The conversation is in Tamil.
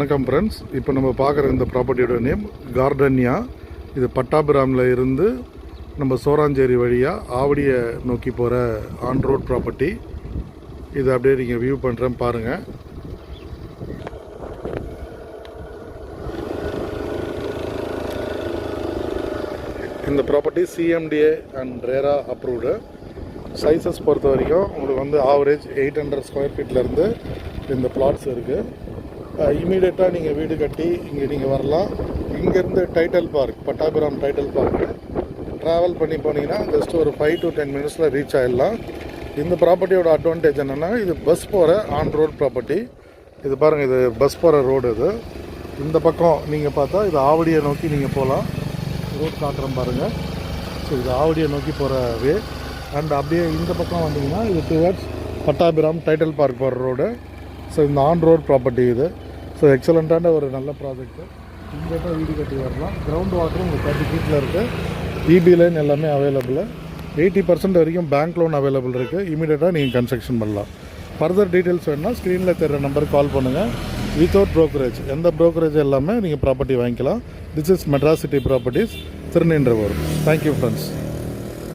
வணக்கம் ஃப்ரெண்ட்ஸ். இப்போ நம்ம பார்க்குற இந்த ப்ராப்பர்ட்டியோட நேம் கார்டன்யா. இது பட்டாபிராமில் இருந்து நம்ம சோராஞ்சேரி வழியாக ஆவடியை நோக்கி போகிற ஆன் ரோட் ப்ராப்பர்ட்டி. இது அப்படியே நீங்கள் வியூ பண்ணுறேன் பாருங்கள். இந்த ப்ராப்பர்ட்டி சிஎம்டிஏ அண்ட் ரேரா அப்ரூவ்டு. சைஸஸ் பொறுத்த வரைக்கும் உங்களுக்கு வந்து ஆவரேஜ் 800 ஸ்கொயர் ஃபீட்லேருந்து இந்த பிளாட்ஸ் இருக்குது. இமீடியட்டாக நீங்கள் வீடு கட்டி இங்கே நீங்கள் வரலாம். இங்கேருந்து Tidel park, Pattabiram Tidel park travel பண்ணி போனீங்கன்னா ஜஸ்ட் ஒரு 5 to 10 மினிட்ஸில் ரீச் ஆகிடலாம். இந்த ப்ராப்பர்ட்டியோட அட்வான்டேஜ் என்னென்னா, இது பஸ் போகிற ஆன் ரோட் ப்ராப்பர்ட்டி. இது பாருங்கள், இது பஸ் போகிற ரோடு. இது இந்த பக்கம் நீங்கள் பார்த்தா இது ஆவடியை நோக்கி நீங்கள் போகலாம். ரோட் காட்டுறோம் பாருங்கள். ஸோ இது ஆவடியை நோக்கி போகிற வே. அண்ட் அப்படியே இந்த பக்கம் வந்தீங்கன்னா இது டுவர்ட்ஸ் பட்டாபிராம் டைட்டல் பார்க் போகிற ரோடு. ஸோ இந்த ஆன் ரோட் ப்ராப்பர்ட்டி இது. ஸோ எக்ஸலண்ட்டான ஒரு நல்ல ப்ராஜெக்ட்டு. இங்கேதான் வீடு கட்டி வரலாம். கிரவுண்ட் வாட்டரும் உங்களுக்கு 30 ஃபீட்டில் இருக்குது. இபி லைன் எல்லாமே அவைலபிள். 80% வரைக்கும் பேங்க் லோன் அவைலபிள் இருக்குது. இமீடியட்டாக நீங்கள் கன்ஸ்ட்ரக்ஷன் பண்ணலாம். ஃபர்தர் டீட்டெயில்ஸ் வேணுன்னா ஸ்க்ரீனில் தெரிகிற நம்பருக்கு கால் பண்ணுங்கள். வித்தவுட் ப்ரோக்கரேஜ், எந்த ப்ரோக்கரேஜ் எல்லாமே நீங்கள் ப்ராப்பர்ட்டி வாங்கிக்கலாம். This is Madras city properties, Thirunindravur. Thank you friends.